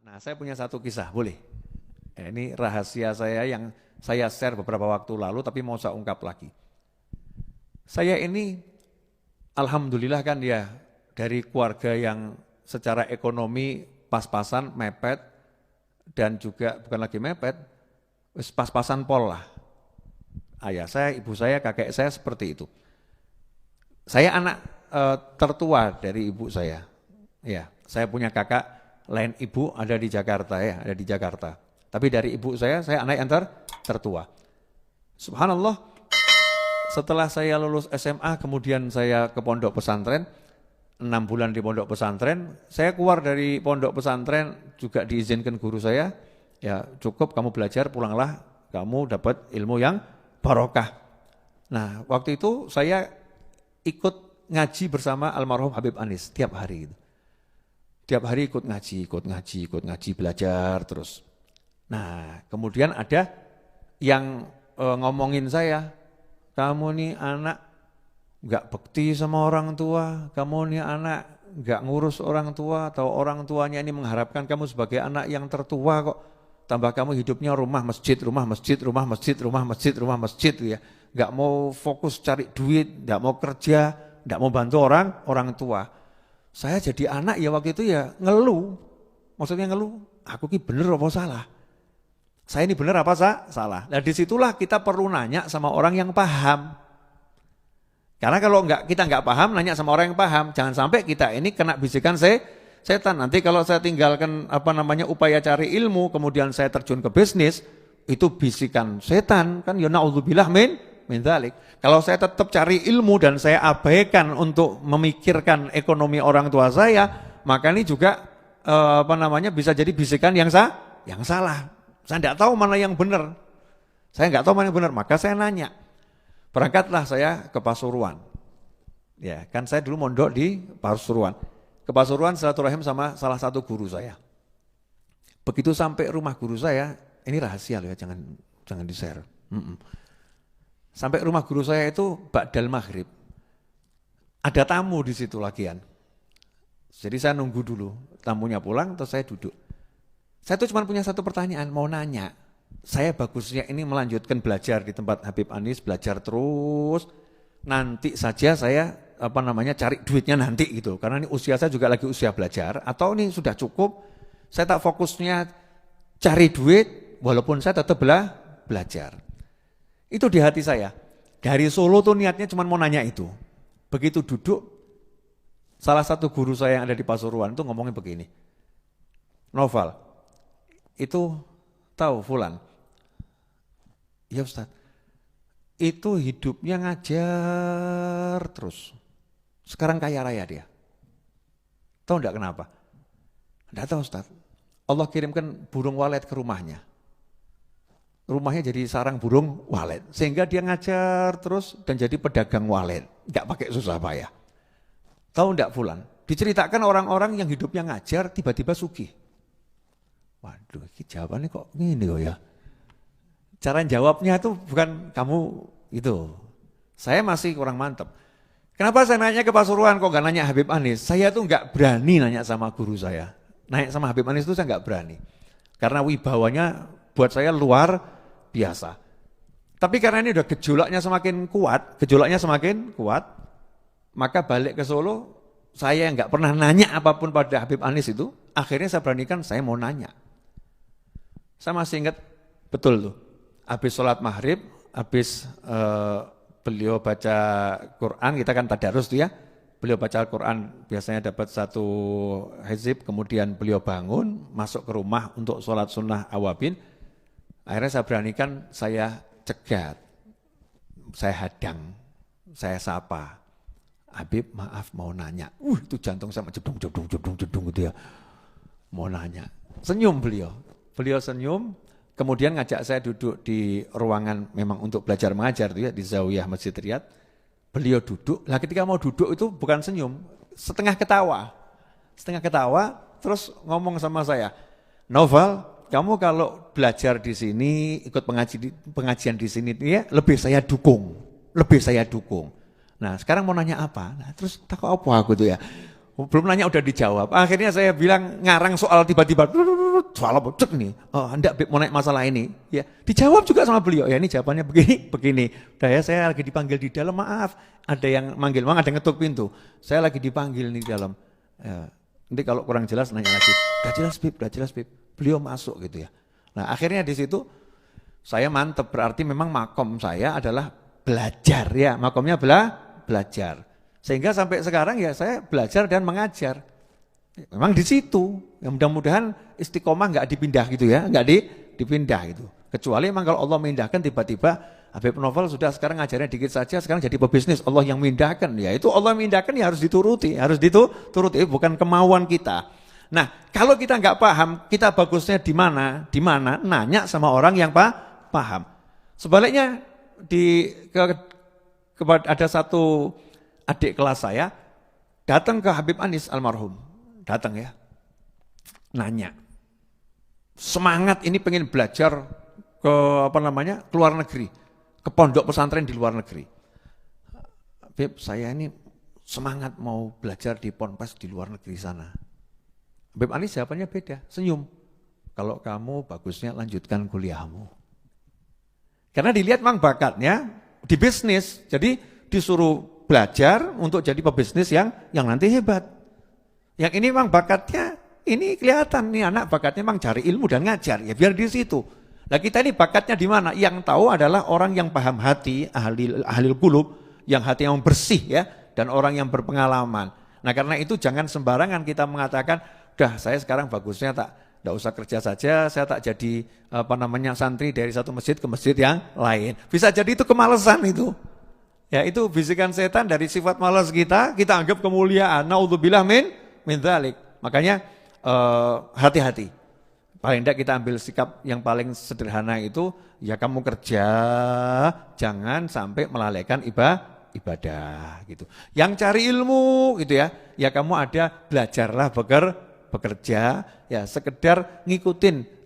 Nah, saya punya satu kisah, boleh? Ini rahasia saya yang saya share beberapa waktu lalu, tapi mau saya ungkap lagi. Saya ini, alhamdulillah kan ya, dari keluarga yang secara ekonomi pas-pasan, mepet, dan juga bukan lagi mepet, pas-pasan pol lah. Ayah saya, ibu saya, kakek saya seperti itu. Saya anak tertua dari ibu saya. Ya, saya punya kakak lain ibu ada di Jakarta ya, ada di Jakarta. Tapi dari ibu saya anak yang tertua. Subhanallah, setelah saya lulus SMA, kemudian saya ke pondok pesantren, 6 bulan di pondok pesantren, saya keluar dari pondok pesantren juga diizinkan guru saya, ya cukup kamu belajar, pulanglah, kamu dapat ilmu yang barokah. Nah, waktu itu saya ikut ngaji bersama almarhum Habib Anis tiap hari. Tiap hari ikut ngaji, belajar terus. Nah, kemudian ada yang ngomongin saya, kamu nih anak gak bekti sama orang tua, kamu nih anak gak ngurus orang tua, atau orang tuanya ini mengharapkan kamu sebagai anak yang tertua kok. Tambah kamu hidupnya rumah masjid ya. Gak mau fokus cari duit, gak mau kerja, gak mau bantu orang tua. Saya jadi anak ya waktu itu ya ngeluh. Maksudnya ngeluh, aku ini bener apa salah? Saya ini bener apa salah? Nah disitulah kita perlu nanya sama orang yang paham. Karena kalau kita nggak paham, nanya sama orang yang paham. Jangan sampai kita ini kena bisikan setan. Nanti kalau saya tinggalkan upaya cari ilmu, kemudian saya terjun ke bisnis, itu bisikan setan. Kan ya na'udzubillah min dzalik. Kalau saya tetap cari ilmu dan saya abaikan untuk memikirkan ekonomi orang tua saya, maka ini juga bisa jadi bisikan yang salah. Saya tidak tahu mana yang benar. Maka saya nanya. Berangkatlah saya ke Pasuruan. Ya, kan saya dulu mondok di Pasuruan. Ke Pasuruan silaturahim sama salah satu guru saya. Begitu sampai rumah guru saya, ini rahasia loh ya, jangan di-share. Sampai rumah guru saya itu ba'dal maghrib. Ada tamu di situ lagian. Jadi saya nunggu dulu, tamunya pulang terus saya duduk. Saya tuh cuma punya satu pertanyaan, mau nanya. Saya bagusnya ini melanjutkan belajar di tempat Habib Anis, belajar terus. Nanti saja saya cari duitnya nanti gitu. Karena ini usia saya juga lagi usia belajar. Atau ini sudah cukup, saya tak fokusnya cari duit walaupun saya tetap belajar. Itu di hati saya. Dari Solo tuh niatnya cuma mau nanya itu. Begitu duduk, salah satu guru saya yang ada di Pasuruan tuh ngomongin begini. Noval, itu tahu Fulan? Ya Ustaz, itu hidupnya ngajar terus. Sekarang kaya raya dia. Tahu enggak kenapa? Enggak tahu Ustaz. Allah kirimkan burung walet ke rumahnya. Rumahnya jadi sarang burung walet. Sehingga dia ngajar terus dan jadi pedagang walet. Enggak pakai susah payah. Tahu enggak Fulan? Diceritakan orang-orang yang hidupnya ngajar tiba-tiba sugih. Waduh, jawabannya kok gini kok ya. Cara jawabnya itu bukan kamu itu. Saya masih kurang mantap. Kenapa saya nanya ke Pasuruan kok gak nanya Habib Anis? Saya tuh gak berani nanya sama guru saya. Nanya sama Habib Anis itu saya gak berani. Karena wibawanya buat saya luar biasa. Tapi karena ini udah gejolaknya semakin kuat, maka balik ke Solo, saya gak pernah nanya apapun pada Habib Anis itu, akhirnya saya beranikan saya mau nanya. Saya masih ingat betul tuh, habis sholat maghrib, habis beliau baca Quran, kita kan tadarus tuh ya, beliau baca Al-Quran biasanya dapat satu hizib, kemudian beliau bangun, masuk ke rumah untuk sholat sunnah awabin, akhirnya saya beranikan, saya cegat, saya hadang, saya sapa, Habib maaf mau nanya, itu jantung saya jedung gitu ya, mau nanya, senyum beliau senyum, kemudian ngajak saya duduk di ruangan memang untuk belajar mengajar tuh ya, di Zawiyah Masjid Riyad. Beliau duduk, lah ketika mau duduk itu bukan senyum, setengah ketawa, terus ngomong sama saya, Noval, kamu kalau belajar di sini, ikut pengajian di sini ya, lebih saya dukung. Nah sekarang mau nanya apa? Nah terus takut apa aku tuh ya? Belum nanya udah dijawab. Akhirnya saya bilang ngarang soal tiba-tiba soal apa cek nih. Oh, hendak mau naik masalah ini. Ya, dijawab juga sama beliau. Ya ini jawabannya begini. Udah ya saya lagi dipanggil di dalam, maaf. Ada yang manggil, ada yang ngetuk pintu. Saya lagi dipanggil nih di dalam. Ya, nanti kalau kurang jelas nanya lagi. Udah jelas Bib. Beliau masuk gitu ya. Nah, akhirnya di situ saya mantep, berarti memang makom saya adalah belajar ya. Makomnya belajar. Sehingga sampai sekarang ya saya belajar dan mengajar. Memang di situ. Ya mudah-mudahan istiqomah nggak dipindah gitu ya, nggak dipindah gitu. Kecuali memang kalau Allah memindahkan tiba-tiba Habib Novel sudah sekarang ngajarnya dikit saja, sekarang jadi pebisnis. Allah yang memindahkan. Ya itu Allah memindahkan ya harus dituruti, bukan kemauan kita. Nah, kalau kita nggak paham, kita bagusnya di mana? Nanya sama orang yang paham. Sebaliknya ada satu adik kelas saya datang ke Habib Anis almarhum, datang ya, nanya, semangat ini pengen belajar ke ke luar negeri, ke pondok pesantren di luar negeri. Habib, saya ini semangat mau belajar di ponpes di luar negeri sana. Habib Anis jawabannya beda, senyum. Kalau kamu bagusnya lanjutkan kuliahmu. Karena dilihat memang bakatnya di bisnis, jadi disuruh belajar untuk jadi pebisnis yang nanti hebat. Yang ini memang bakatnya, ini kelihatan nih anak bakatnya memang cari ilmu dan ngajar, ya biar di situ. Nah kita ini bakatnya di mana? Yang tahu adalah orang yang paham hati, ahli qulub, yang hati yang bersih ya, dan orang yang berpengalaman. Nah karena itu jangan sembarangan kita mengatakan, dah saya sekarang bagusnya tidak usah kerja saja, saya tak jadi santri dari satu masjid ke masjid yang lain. Bisa jadi itu kemalasan itu. Ya itu bisikan setan dari sifat malas kita anggap kemuliaan. Naudzubillah min dzalik. Makanya hati-hati. Paling tidak kita ambil sikap yang paling sederhana itu, ya kamu kerja, jangan sampai melalaikan ibadah gitu. Yang cari ilmu gitu ya kamu ada belajarlah bekerja, ya sekedar ngikutin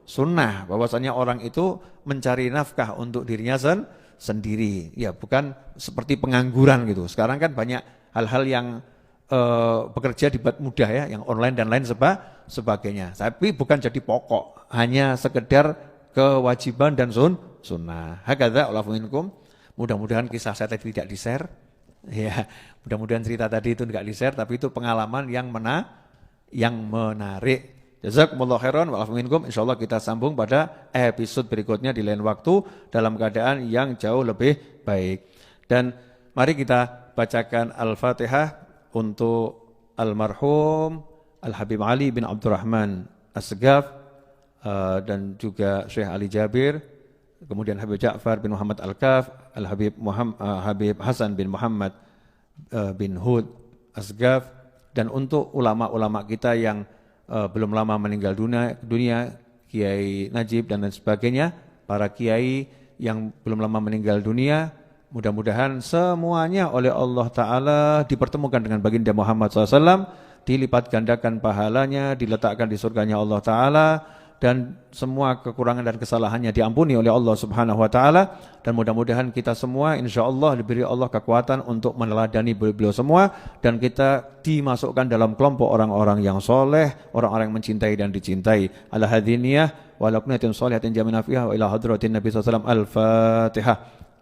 sunnah, bahwasanya orang itu mencari nafkah untuk dirinya sendiri, ya bukan seperti pengangguran gitu. Sekarang kan banyak hal-hal yang bekerja dibuat mudah ya, yang online dan lain sebagainya. Tapi bukan jadi pokok, hanya sekedar kewajiban dan sunnah. Hakadza ulafu minkum. Mudah-mudahan kisah saya tadi tidak di-share. Ya, mudah-mudahan cerita tadi itu tidak di-share, tapi itu pengalaman yang menarik. Jazakumullah khairan wa afu minkum. Insyaallah kita sambung pada episode berikutnya di lain waktu dalam keadaan yang jauh lebih baik. Dan mari kita bacakan Al-Fatihah untuk almarhum Al-Habib Ali bin Abdurrahman As-Segaf dan juga Syekh Ali Jabir, kemudian Habib Ja'far bin Muhammad Al-Kaf, Habib Hasan bin Muhammad bin Hud As-Segaf, dan untuk ulama-ulama kita yang belum lama meninggal dunia, Kiai Najib dan lain sebagainya, para kiai yang belum lama meninggal dunia, mudah-mudahan semuanya oleh Allah Ta'ala dipertemukan dengan baginda Muhammad SAW, dilipat gandakan pahalanya, diletakkan di surganya Allah Ta'ala, dan semua kekurangan dan kesalahannya diampuni oleh Allah Subhanahu Wa Ta'ala. Dan mudah-mudahan kita semua insya Allah diberi Allah kekuatan untuk meneladani beliau semua, dan kita dimasukkan dalam kelompok orang-orang yang soleh, orang-orang yang mencintai dan dicintai. Ala hadiniyah wa ala kunatin solihatin jamina fiha wa ila hadratin Nabi SAW. Al-Fatihah.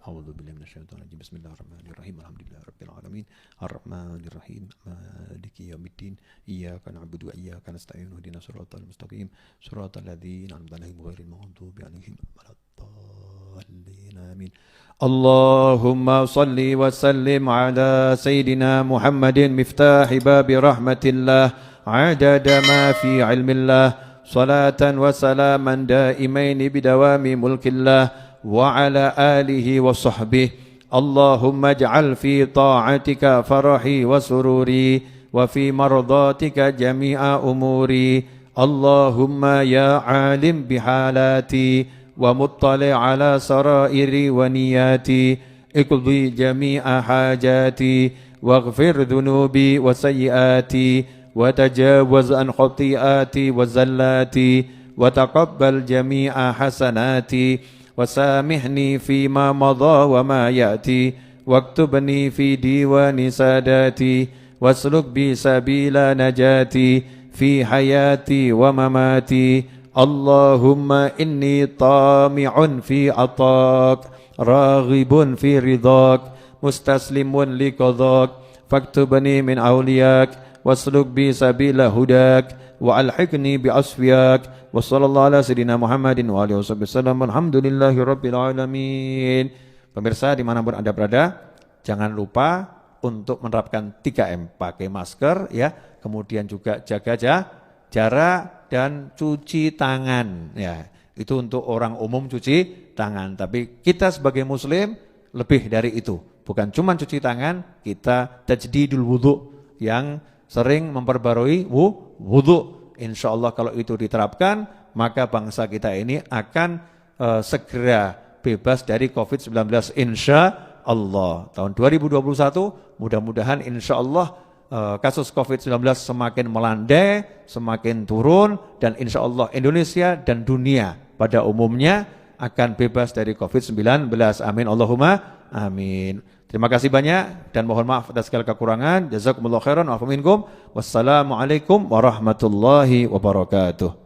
A'udzubillahi minasyaitonir rajim. Bismillahirrahmanirrahim. Alhamdulillahirabbil alamin. Ar-Rahmanir-Rahim. Maliki yaumiddin. Iyyaka na'budu wa iyyaka nasta'in. Ihdinas siratal mustaqim. Siratal ladzina an'amta 'alaihim ghairil maghdubi 'alaihim waladdallin. Amin. Allahumma shalli wa sallim ala sayyidina Muhammadin miftahi babi rahmatillah 'adada ma fi 'ilmillah. Salatan wa salaman daimaini bidawami mulkillah wa ala alihi wa sahbihi. Allahumma ij'al fi ta'atika farahi wa sururi wa fi mardatika jami'a umuri. Allahumma ya alim bihalati wa muttali ala sarairi wa niyati, iqdi jami'a hajati waghfir dhunubi wa sayyiati wa tajawaz an khati'ati wa zallati wa taqabbal jami'a hasanati وسامحني فيما مضى وما يأتي واكتبني في ديوان ساداتي واسلك بي سبيل نجاتي في حياتي ومماتي اللهم إني طامع في عطاك راغب في رضاك مستسلم لقضاك فاكتبني من أولياك واسلك بي سبيل هداك وألحقني بأصفياك وصلى الله على سيدنا Muhammadin wa alihi wasallam alhamdulillahi rabbil alamin. Pemirsa dimanapun Anda berada, jangan lupa untuk menerapkan 3M, pakai masker ya, kemudian juga jaga jarak dan cuci tangan ya. Itu untuk orang umum cuci tangan, tapi kita sebagai muslim lebih dari itu. Bukan cuma cuci tangan, kita tajdidul wudu yang sering memperbarui wudu. Insya Allah kalau itu diterapkan, maka bangsa kita ini akan segera bebas dari COVID-19 insya Allah. Tahun 2021 mudah-mudahan insya Allah kasus COVID-19 semakin melandai, semakin turun, dan insya Allah Indonesia dan dunia pada umumnya akan bebas dari COVID-19. Amin Allahumma amin. Terima kasih banyak dan mohon maaf atas segala kekurangan. Jazakumullah khairan wa afa minkum. Wassalamualaikum warahmatullahi wabarakatuh.